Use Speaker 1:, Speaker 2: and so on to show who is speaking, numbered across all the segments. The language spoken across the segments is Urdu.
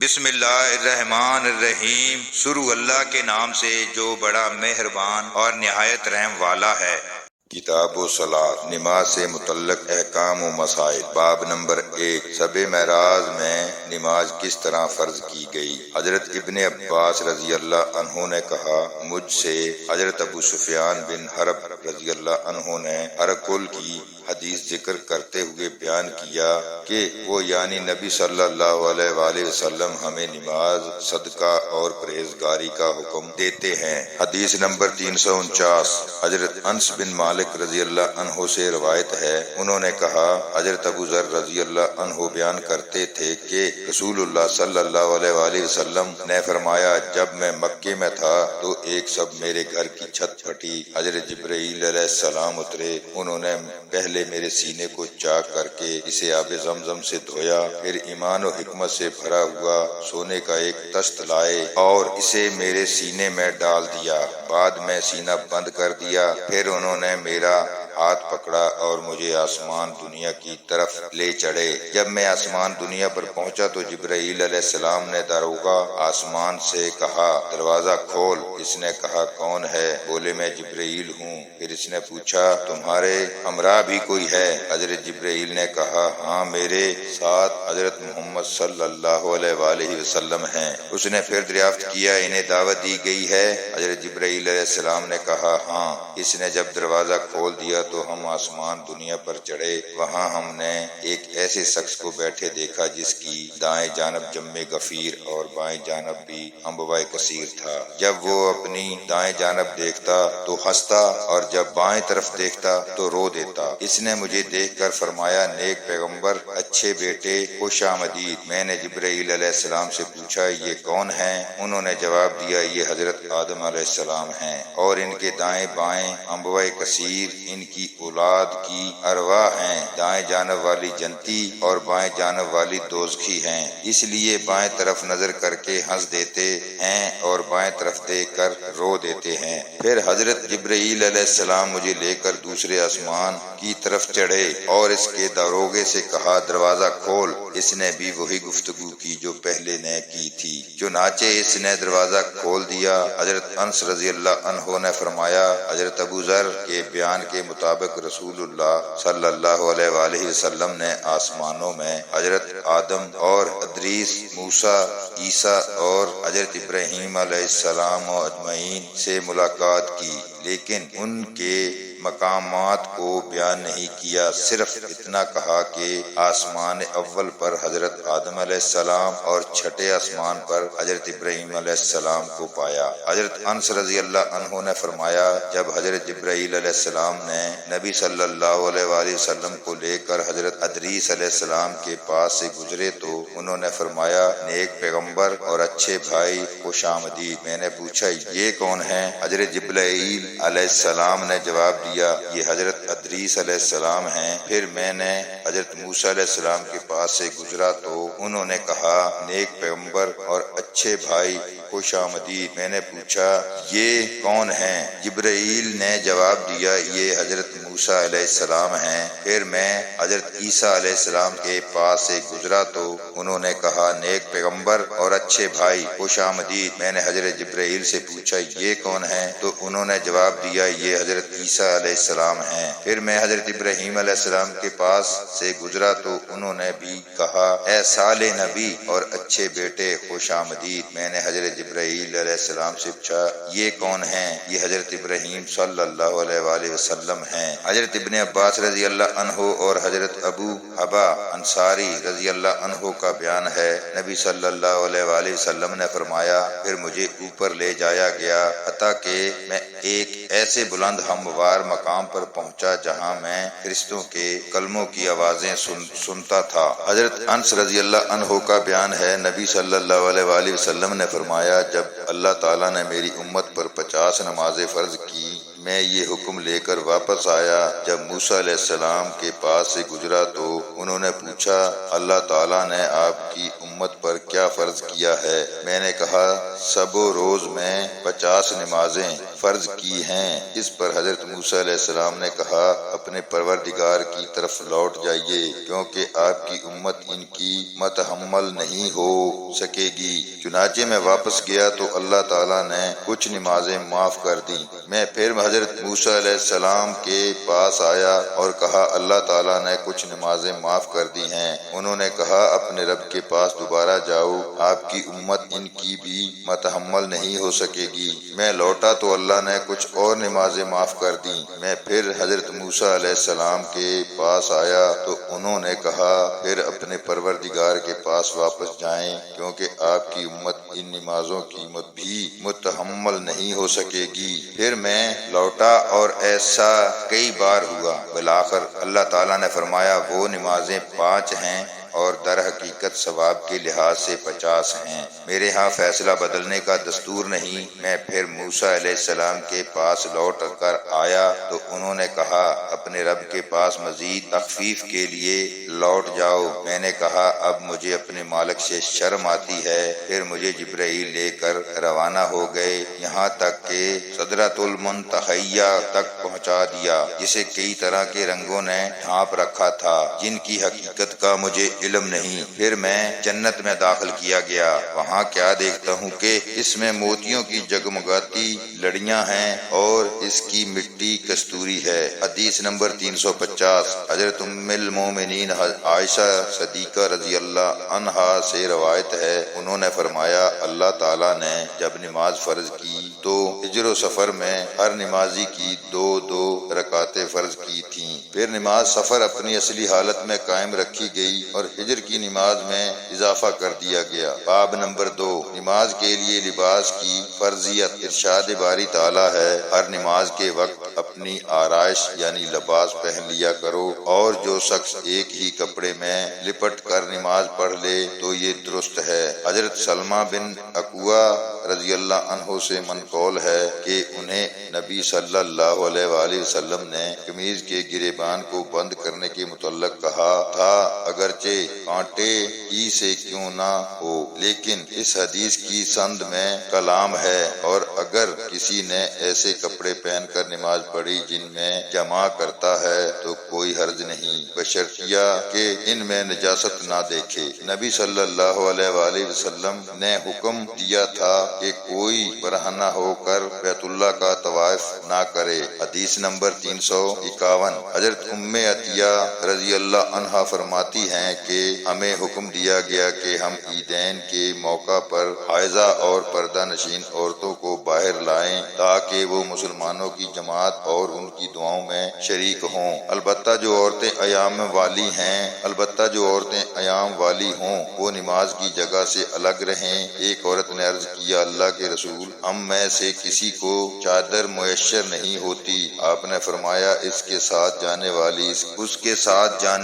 Speaker 1: بسم اللہ الرحمن الرحیم، شروع اللہ کے نام سے جو بڑا مہربان اور نہایت رحم والا ہے۔ کتاب و صلاۃ، نماز سے متعلق احکام و مسائل، باب نمبر 1، شب معراج میں نماز کس طرح فرض کی گئی۔ حضرت ابن عباس رضی اللہ عنہ نے کہا، مجھ سے حضرت ابو سفیان بن حرب رضی اللہ عنہ نے ہرقل کی حدیث ذکر کرتے ہوئے بیان کیا کہ وہ یعنی نبی صلی اللہ علیہ وآلہ وسلم ہمیں نماز، صدقہ اور پرہیزگاری کا حکم دیتے ہیں۔ حدیث نمبر 349، حضرت انس بن مالک رضی اللہ عنہ سے روایت ہے، انہوں نے کہا، حضرت ابو ذر رضی اللہ عنہ بیان کرتے تھے کہ رسول اللہ صلی اللہ علیہ وآلہ وسلم نے فرمایا، جب میں مکے میں تھا تو ایک شب میرے گھر کی چھت پھٹی، حضرت جبرائیل علیہ السلام اترے، انہوں نے پہلے میرے سینے کو چاک کر کے اسے آب زمزم سے دھویا، پھر ایمان و حکمت سے بھرا ہوا سونے کا ایک تشت لائے اور اسے میرے سینے میں ڈال دیا، بعد میں سینہ بند کر دیا، پھر انہوں نے میرا ہاتھ پکڑا اور مجھے آسمان دنیا کی طرف لے چڑھے۔ جب میں آسمان دنیا پر پہنچا تو جبرائیل علیہ السلام نے داروغہ آسمان سے کہا، دروازہ کھول۔ اس نے کہا، کون ہے؟ بولے، میں جبرائیل ہوں۔ پھر اس نے پوچھا، تمہارے ہمراہ بھی کوئی ہے؟ حضرت جبرائیل نے کہا، ہاں، میرے ساتھ حضرت محمد صلی اللہ علیہ وآلہ وسلم ہیں۔ اس نے پھر دریافت کیا، انہیں دعوت دی گئی ہے؟ حضرت جبرائیل علیہ السلام نے کہا، ہاں۔ اس نے جب دروازہ کھول دیا تو ہم آسمان دنیا پر چڑھے، وہاں ہم نے ایک ایسے شخص کو بیٹھے دیکھا جس کی دائیں جانب جم غفیر اور بائیں جانب بھی انبوہ کثیر تھا۔ جب وہ اپنی دائیں جانب دیکھتا تو ہنستا اور جب بائیں طرف دیکھتا تو رو دیتا۔ اس نے مجھے دیکھ کر فرمایا، نیک پیغمبر، اچھے بیٹے، خوش آمدید۔ میں نے جبرائیل علیہ السلام سے پوچھا، یہ کون ہیں؟ انہوں نے جواب دیا، یہ حضرت آدم علیہ السلام ہیں اور ان کے دائیں بائیں انبوہ کثیر ان کی اولاد کی ارواح ہیں۔ دائیں جانب والی جنتی اور بائیں جانب والی دوزخی ہیں، اس لیے بائیں طرف نظر کر کے ہنس دیتے ہیں اور بائیں طرف دیکھ کر رو دیتے ہیں۔ پھر حضرت جبرائیل علیہ السلام مجھے لے کر دوسرے آسمان کی طرف چڑھے اور اس کے داروغے سے کہا، دروازہ کھول۔ اس نے بھی وہی گفتگو کی جو پہلے نے کی تھی، چنانچہ اس نے دروازہ کھول دیا۔ حضرت انس رضی اللہ عنہ نے فرمایا، حضرت ابو ذر کے بیان کے مطابق رسول اللہ صلی اللہ علیہ وآلہ وسلم نے آسمانوں میں حضرت آدم اور ادریس، موسیٰ، عیسیٰ اور حضرت ابراہیم علیہ السلام و اجمعین سے ملاقات کی، لیکن ان کے مقامات کو بیان نہیں کیا، صرف اتنا کہا کہ آسمان اول پر حضرت آدم علیہ السلام اور چھٹے آسمان پر حضرت ابراہیم علیہ السلام کو پایا۔ حضرت انس رضی اللہ عنہ نے فرمایا، جب حضرت جبرائیل علیہ السلام نے نبی صلی اللہ علیہ وآلہ وسلم کو لے کر حضرت ادریس علیہ السلام کے پاس سے گزرے تو انہوں نے فرمایا، نیک پیغمبر اور اچھے بھائی، خوش آمدید۔ میں نے پوچھا، یہ کون ہیں؟ حضرت جبرائیل علیہ السلام نے جواب دیا، یہ حضرت ادریس علیہ السلام ہیں۔ پھر میں نے حضرت موسیٰ علیہ السلام کے پاس سے گزرا تو انہوں نے کہا، نیک پیغمبر اور اچھے بھائی، خوش آمدید۔ میں نے پوچھا، یہ کون ہیں؟ جبرائیل نے جواب دیا، یہ حضرت موسیٰ علیہ السلام ہیں۔ پھر میں حضرت عیسیٰ علیہ السلام کے پاس سے گزرا تو انہوں نے کہا، نیک پیغمبر اور اچھے بھائی، خوش آمدید۔ میں نے حضرت جبرائیل سے پوچھا، یہ کون ہیں؟ تو انہوں نے جواب دیا، یہ حضرت عیسیٰ علیہ السلام ہیں۔ پھر میں حضرت ابراہیم علیہ السلام کے پاس سے گزرا تو انہوں نے بھی کہا، اے صالح نبی اور اچھے بیٹے، خوش آمدید۔ میں نے حضرت جبرائیل علیہ السلام سے پوچھا، یہ کون ہیں؟ یہ حضرت ابراہیم صلی اللہ علیہ وآلہ وسلم ہیں۔ حضرت ابن عباس رضی اللہ عنہ اور حضرت ابو حبا انصاری رضی اللہ عنہ کا بیان ہے، نبی صلی اللہ علیہ وآلہ وسلم نے فرمایا، پھر مجھے اوپر لے جایا گیا حتیٰ کہ میں ایک ایسے بلند ہموار مقام پر پہنچا جہاں میں فرشتوں کے کلموں کی آوازیں سنتا تھا۔ حضرت انس رضی اللہ عنہ کا بیان ہے، نبی صلی اللہ علیہ وآلہ وسلم نے فرمایا، جب اللہ تعالیٰ نے میری امت پر 50 نمازیں فرض کی، میں یہ حکم لے کر واپس آیا۔ جب موسیٰ علیہ السلام کے پاس سے گزرا تو انہوں نے پوچھا، اللہ تعالیٰ نے آپ کی امت پر کیا فرض کیا؟ کیا ہے؟ میں نے کہا سب و روز میں 50 نمازیں فرض کی ہیں۔ اس پر حضرت موسیٰ علیہ السلام نے کہا اپنے پروردگار کی طرف لوٹ جائیے، کیونکہ آپ کی امت ان کی متحمل نہیں ہو سکے گی۔ چنانچہ میں واپس گیا تو اللہ تعالیٰ نے کچھ نمازیں معاف کر دیں۔ میں پھر حضرت موسیٰ علیہ السلام کے پاس آیا اور کہا اللہ تعالیٰ نے کچھ نمازیں معاف کر دی ہیں۔ انہوں نے کہا اپنے رب کے پاس دوبارہ جاؤ، آپ کی امت ان کی بھی متحمل نہیں ہو سکے گی۔ میں لوٹا تو اللہ نے کچھ اور نمازیں معاف کر دیں۔ میں پھر حضرت موسیٰ علیہ السلام کے پاس آیا تو انہوں نے کہا پھر اپنے پروردگار کے پاس واپس جائیں، کیونکہ آپ کی امت ان نمازوں کی بھی متحمل نہیں ہو سکے گی۔ پھر میں لوٹا اور ایسا کئی بار ہوا۔ بالآخر اللہ تعالیٰ نے فرمایا وہ نمازیں 5 ہیں اور در حقیقت ثواب کے لحاظ سے 50 ہیں۔ میرے ہاں فیصلہ بدلنے کا دستور نہیں۔ میں پھر موسیٰ علیہ السلام کے پاس لوٹ کر آیا تو انہوں نے کہا اپنے رب کے پاس مزید تخفیف کے لیے لوٹ جاؤ۔ میں نے کہا اب مجھے اپنے مالک سے شرم آتی ہے۔ پھر مجھے جبرائیل لے کر روانہ ہو گئے، یہاں تک کہ سدرۃ المنتہیہ تک پہنچا دیا، جسے کئی طرح کے رنگوں نے ڈھانپ رکھا تھا، جن کی حقیقت کا مجھے علم نہیں۔ پھر میں جنت میں داخل کیا گیا، وہاں کیا دیکھتا ہوں کہ اس میں موتیوں کی جگمگاتی لڑیاں ہیں اور اس کی مٹی کستوری ہے۔ حدیث نمبر 350 حضرت ام المومنین عائشہ صدیقہ رضی اللہ عنہا سے روایت ہے، انہوں نے فرمایا اللہ تعالیٰ نے جب نماز فرض کی تو ہجر و سفر میں ہر نمازی کی 2 رکعتیں فرض کی تھیں۔ پھر نماز سفر اپنی اصلی حالت میں قائم رکھی گئی اور ہجر کی نماز میں اضافہ کر دیا گیا۔ باب نمبر 2 نماز کے لیے لباس کی فرضیت۔ ارشاد باری تعالیٰ ہے ہر نماز کے وقت اپنی آرائش یعنی لباس پہن لیا کرو، اور جو شخص ایک ہی کپڑے میں لپٹ کر نماز پڑھ لے تو یہ درست ہے۔ حضرت سلمہ بن اکوع رضی اللہ عنہ سے منقول ہے کہ انہیں نبی صلی اللہ علیہ وآلہ وسلم نے قمیض کے گریبان کو بند کرنے کے متعلق کہا تھا، اگرچہ کانٹے ہی سے کیوں نہ ہو، لیکن اس حدیث کی سند میں کلام ہے، اور اگر کسی نے ایسے کپڑے پہن کر نماز پڑھی جن میں جمع کرتا ہے تو کوئی حرج نہیں، بشرطیہ کہ ان میں نجاست نہ دیکھے۔ نبی صلی اللہ علیہ وآلہ وسلم نے حکم دیا تھا کہ کوئی برہنہ ہو کر بیت اللہ کا طواف نہ کرے۔ حدیث نمبر 351 حضرت ام عطیہ رضی اللہ عنہا فرماتی ہیں کہ ہمیں حکم دیا گیا کہ ہم عیدین کے موقع پر حائضہ اور پردہ نشین عورتوں کو باہر لائیں تاکہ وہ مسلمانوں کی جماعت اور ان کی دعاؤں میں شریک ہوں۔ البتہ جو عورتیں ایام والی ہوں وہ نماز کی جگہ سے الگ رہیں۔ ایک عورت نے عرض کیا اللہ کے رسول، ہم میں سے کسی کو چادر میسر نہیں ہوتی۔ آپ نے فرمایا اس کے ساتھ جانے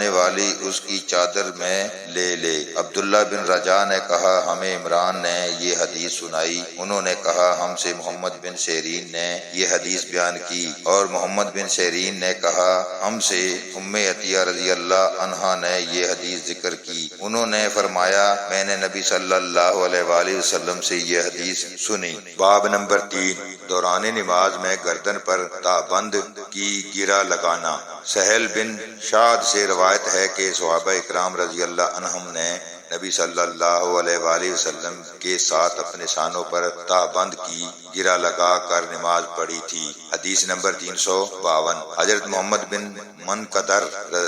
Speaker 1: والی اس کی چادر میں لے لے۔ عبداللہ بن رجا نے کہا ہمیں عمران نے یہ حدیث سنائی، انہوں نے کہا ہم سے محمد بن سیرین نے یہ حدیث بیان کی، اور محمد بن سیرین نے کہا ہم سے ام عطیہ رضی اللہ عنہا نے یہ حدیث ذکر کی، انہوں نے فرمایا میں نے نبی صلی اللہ علیہ وآلہ وسلم سے یہ حدیث سنی۔ باب نمبر 3 دوران نماز میں گردن پر تابند کی گرہ لگانا۔ سہل بن شاد سے روایت ہے کہ صحابہ اکرام رضی اللہ عنہم نے نبی صلی اللہ علیہ وآلہ وسلم کے ساتھ اپنے شانوں پر تابند کی گرہ لگا کر نماز پڑھی تھی۔ حدیث نمبر 352 حضرت محمد بن منقدر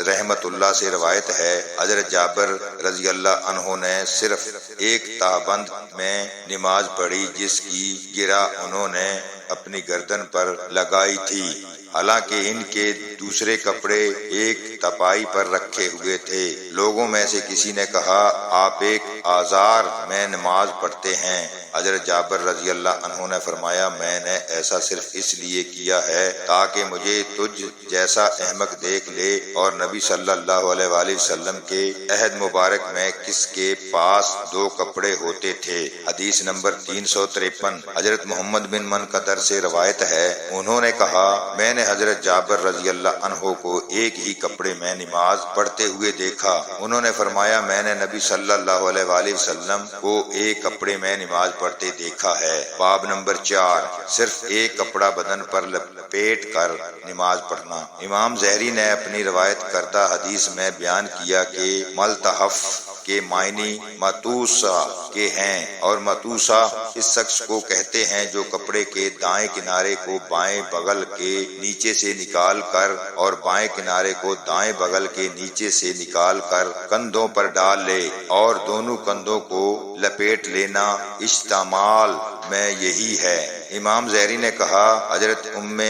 Speaker 1: رحمت اللہ سے روایت ہے حضرت جابر رضی اللہ عنہ نے صرف ایک تابند میں نماز پڑھی جس کی گرہ انہوں نے اپنی گردن پر لگائی تھی، حالانکہ ان کے دوسرے کپڑے ایک تپائی پر رکھے ہوئے تھے۔ لوگوں میں سے کسی نے کہا آپ ایک آزار میں نماز پڑھتے ہیں۔ حضرت جابر رضی اللہ عنہ نے فرمایا میں نے ایسا صرف اس لیے کیا ہے تاکہ مجھے تجھ جیسا احمق دیکھ لے، اور نبی صلی اللہ علیہ وآلہ وسلم کے عہد مبارک میں کس کے پاس 2 کپڑے ہوتے تھے۔ حدیث نمبر 353 حضرت محمد بن منقدر سے روایت ہے انہوں نے کہا میں نے حضرت جابر رضی اللہ عنہ کو ایک ہی کپڑے میں نماز پڑھتے ہوئے دیکھا۔ انہوں نے فرمایا میں نے نبی صلی اللہ علیہ وآلہ وسلم کو ایک کپڑے میں نماز پڑھتے دیکھا ہے۔ باب نمبر 4، صرف ایک کپڑا بدن پر لپیٹ کر نماز پڑھنا۔ امام زہری نے اپنی روایت کردہ حدیث میں بیان کیا کہ ملتحف کے معنی متوسا کے ہیں، اور متوسا اس شخص کو کہتے ہیں جو کپڑے کے دائیں کنارے کو بائیں بغل کے نیچے سے نکال کر اور بائیں کنارے کو دائیں بغل کے نیچے سے نکال کر کندھوں پر ڈال لے اور دونوں کندھوں کو لپیٹ لینا اشتمال میں یہی ہے۔ امام زہری نے کہا حضرت ام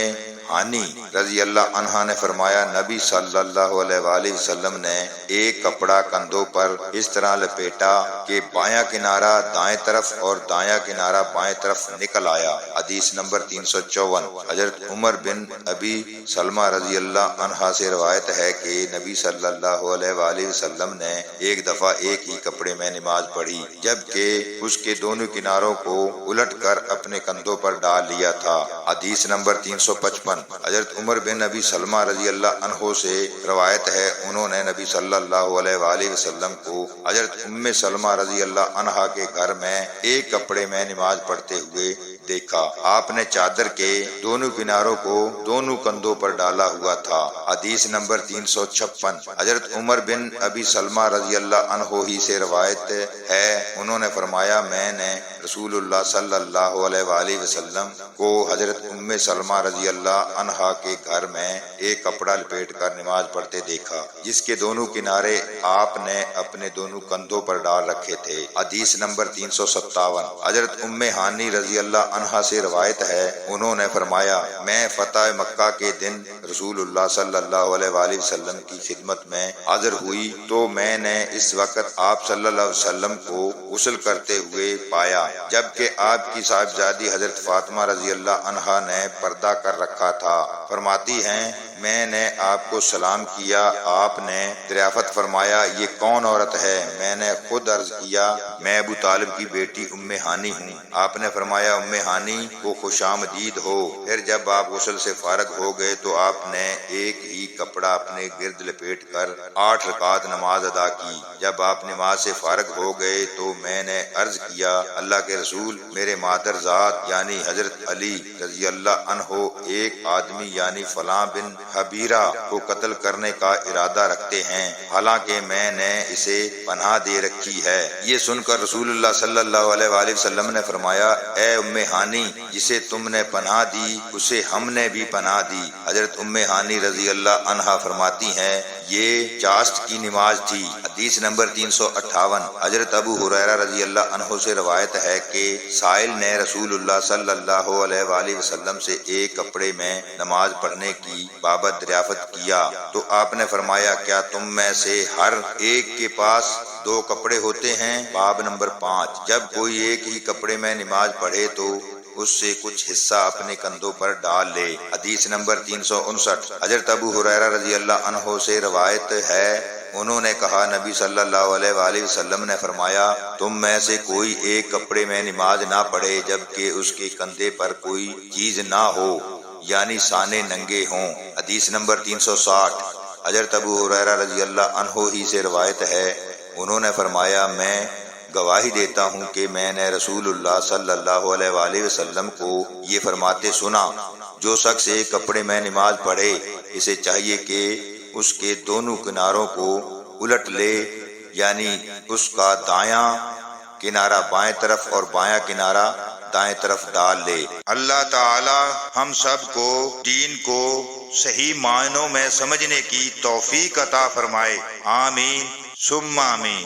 Speaker 1: ہانی رضی اللہ عنہا نے فرمایا نبی صلی اللہ علیہ وآلہ وسلم نے ایک کپڑا کندھوں پر اس طرح لپیٹا کہ بایاں کنارہ دائیں طرف اور دایاں کنارہ بائیں طرف نکل آیا۔ حدیث نمبر 354۔ حضرت عمر بن ابی سلمہ رضی اللہ عنہا سے روایت ہے کہ نبی صلی اللہ علیہ وآلہ وسلم نے ایک دفعہ ایک ہی کپڑے میں نماز پڑھی جبکہ اس کے دونوں کناروں کو الٹ کر اپنے کندھوں پر ڈال لیا تھا۔ حدیث نمبر 355۔ حضرت عمر بن ابی سلمہ رضی اللہ عنہ سے روایت ہے انہوں نے نبی صلی اللہ علیہ وآلہ وسلم کو حضرت ام سلمہ رضی اللہ عنہا کے گھر میں ایک کپڑے میں نماز پڑھتے ہوئے دیکھا۔ آپ نے چادر کے دونوں کناروں کو دونوں کندھوں پر ڈالا ہوا تھا۔ حدیث نمبر 356۔ حضرت عمر بن ابی سلمہ رضی اللہ عنہ ہی سے روایت ہے انہوں نے فرمایا میں نے رسول اللہ صلی اللہ علیہ وآلہ وسلم کو حضرت ام سلمہ رضی اللہ عنہا کے گھر میں ایک کپڑا لپیٹ کر نماز پڑھتے دیکھا جس کے دونوں کنارے آپ نے اپنے دونوں کندھوں پر ڈال رکھے تھے۔ حدیث نمبر 357۔ حضرت ام ہانی رضی اللہ عنہا سے روایت ہے انہوں نے فرمایا میں فتح مکہ کے دن رسول اللہ صلی اللہ علیہ وآلہ وسلم کی خدمت میں حاضر ہوئی تو میں نے اس وقت آپ صلی اللہ علیہ وسلم کو غسل کرتے ہوئے پایا جبکہ آپ کی صاحبزادی حضرت فاطمہ رضی اللہ عنہا نے پردہ کر رکھا تھا۔ فرماتی ہیں میں نے آپ کو سلام کیا، آپ نے دریافت فرمایا یہ کون عورت ہے؟ میں نے خود عرض کیا میں ابو طالب کی بیٹی ام ہانی ہوں۔ آپ نے فرمایا ام ہانی کو خوش آمدید ہو۔ پھر جب آپ غسل سے فارغ ہو گئے تو آپ نے ایک ہی کپڑا اپنے گرد لپیٹ کر 8 رکعت نماز ادا کی۔ جب آپ نماز سے فارغ ہو گئے تو میں نے عرض کیا اللہ کے رسول میرے مادر ذات یعنی حضرت علی رضی اللہ عنہ ایک آدمی یعنی فلاں بن حبیرہ کو قتل کرنے کا ارادہ رکھتے ہیں حالانکہ میں نے اسے پناہ دے رکھی ہے۔ یہ سن کر رسول اللہ صلی اللہ علیہ وآلہ وسلم نے فرمایا اے ام ہانی جسے تم نے پناہ دی اسے ہم نے بھی پناہ دی۔ حضرت ام ہانی رضی اللہ عنہا فرماتی ہیں یہ چاشت کی نماز تھی۔ حدیث نمبر 358۔ حضرت ابو ہریرہ رضی اللہ عنہ سے روایت ہے کہ سائل نے رسول اللہ صلی اللہ علیہ وآلہ وسلم سے ایک کپڑے میں نماز پڑھنے کی بابت دریافت کیا تو آپ نے فرمایا کیا تم میں سے ہر ایک کے پاس 2 کپڑے ہوتے ہیں؟ باب نمبر 5۔ جب کوئی ایک ہی کپڑے میں نماز پڑھے تو اس سے کچھ حصہ اپنے کندھوں پر ڈال لے۔ حدیث نمبر 359۔ حضرت ابو ہریرہ رضی اللہ عنہ سے روایت ہے انہوں نے کہا نبی صلی اللہ علیہ وآلہ وسلم نے فرمایا تم میں سے کوئی ایک کپڑے میں نماز نہ پڑھے جبکہ اس کے کندھے پر کوئی چیز نہ ہو یعنی سانے ننگے ہوں۔ حدیث نمبر 360۔ حضرت ابو ہریرہ رضی اللہ عنہ ہی سے روایت ہے انہوں نے فرمایا میں گواہی دیتا ہوں کہ میں نے رسول اللہ صلی اللہ علیہ وآلہ وسلم کو یہ فرماتے سنا جو شخص ایک کپڑے میں نماز پڑھے اسے چاہیے کہ اس کے دونوں کناروں کو الٹ لے یعنی اس کا دایاں کنارہ بائیں طرف اور بایاں کنارہ دائیں طرف ڈال لے۔ اللہ تعالی ہم سب کو دین کو صحیح معنوں میں سمجھنے کی توفیق عطا فرمائے، آمین ثم آمین۔